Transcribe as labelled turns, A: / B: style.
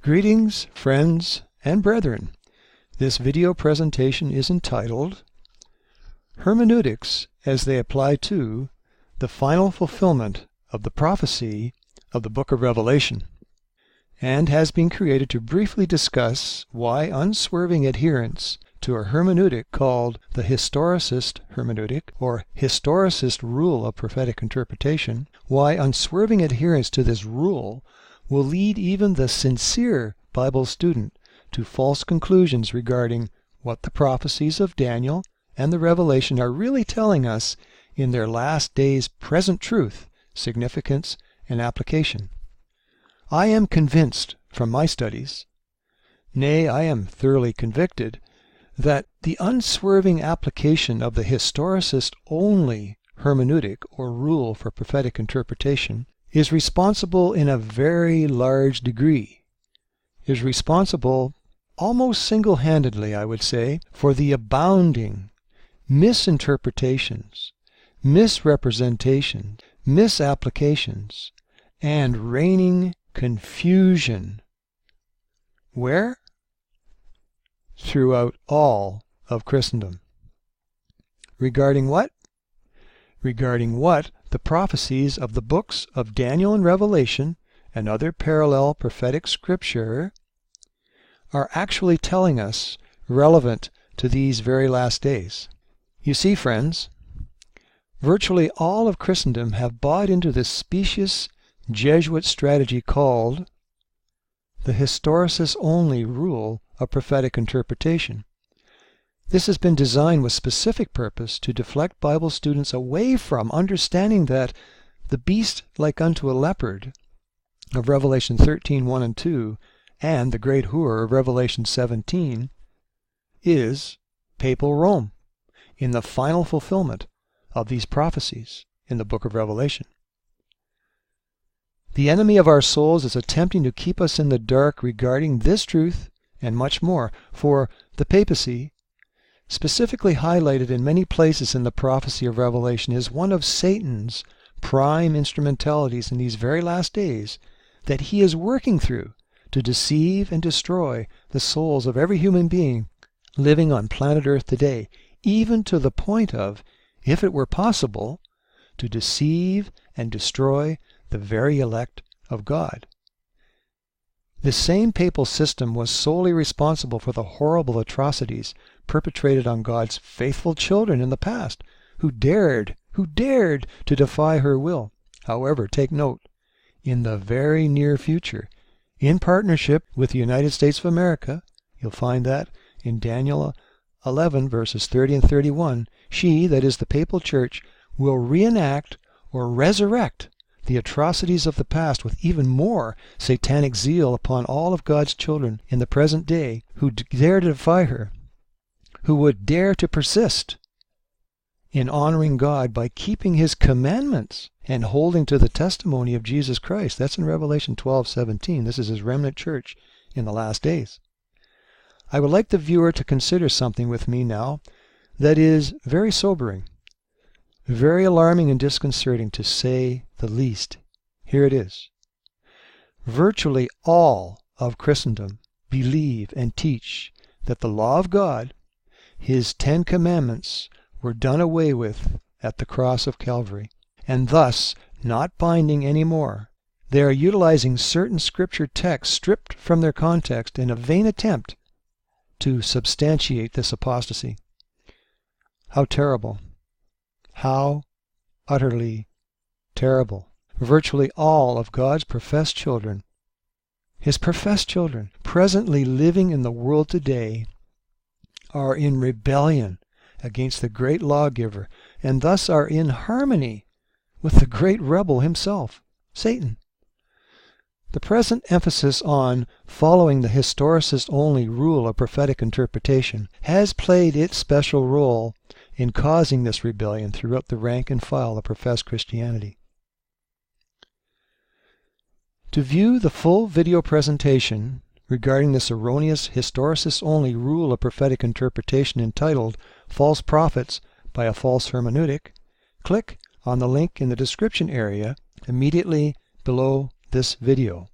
A: Greetings, friends and brethren. This video presentation is entitled Hermeneutics as they apply to the final fulfillment of the prophecy of the book of Revelation, and has been created to briefly discuss why unswerving adherence to a hermeneutic called the historicist hermeneutic, or historicist rule of prophetic interpretation, why unswerving adherence to this rule will lead even the sincere Bible student to false conclusions regarding what the prophecies of Daniel and the Revelation are really telling us in their last days' present truth, significance, and application. I am convinced from my studies, nay, I am thoroughly convicted, that the unswerving application of the historicist-only hermeneutic or rule for prophetic interpretation is responsible in a very large degree, is responsible almost single-handedly, I would say, for the abounding misinterpretations, misrepresentations, misapplications, and reigning confusion. Where? Throughout all of Christendom. Regarding what? Regarding what the prophecies of the books of Daniel and Revelation and other parallel prophetic scripture are actually telling us relevant to these very last days. You see, friends, virtually all of Christendom have bought into this specious Jesuit strategy called the historicist-only rule of prophetic interpretation. This has been designed with specific purpose to deflect Bible students away from understanding that the beast like unto a leopard of Revelation 13:1 and 2 and the great whore of Revelation 17 is papal Rome in the final fulfillment of these prophecies in the book of Revelation. The enemy of our souls is attempting to keep us in the dark regarding this truth and much more, for the papacy, specifically highlighted in many places in the prophecy of Revelation, is one of Satan's prime instrumentalities in these very last days that he is working through to deceive and destroy the souls of every human being living on planet Earth today, even to the point of, if it were possible, to deceive and destroy the very elect of God. This same papal system was solely responsible for the horrible atrocities perpetrated on God's faithful children in the past, who dared to defy her will. However, take note, in the very near future, in partnership with the United States of America, you'll find that in Daniel 11 verses 30 and 31, she, that is the papal church, will reenact or resurrect the atrocities of the past with even more satanic zeal upon all of God's children in the present day who dare to defy her, who would dare to persist in honoring God by keeping His commandments and holding to the testimony of Jesus Christ. That's in Revelation 12:17. This is His remnant church in the last days. I would like the viewer to consider something with me now that is very sobering, very alarming and disconcerting, to say the least. Here it is. Virtually all of Christendom believe and teach that the law of God, His 10 commandments, were done away with at the cross of Calvary, and thus not binding any more. They are utilizing certain scripture texts stripped from their context in a vain attempt to substantiate this apostasy. How terrible. How utterly terrible. Virtually all of God's professed children, His professed children, presently living in the world today, are in rebellion against the great lawgiver, and thus are in harmony with the great rebel himself, Satan. The present emphasis on following the historicist-only rule of prophetic interpretation has played its special role in causing this rebellion throughout the rank and file of professed Christianity. To view the full video presentation regarding this erroneous historicist-only rule of prophetic interpretation entitled False Prophets by a False Hermeneutic, click on the link in the description area immediately below this video.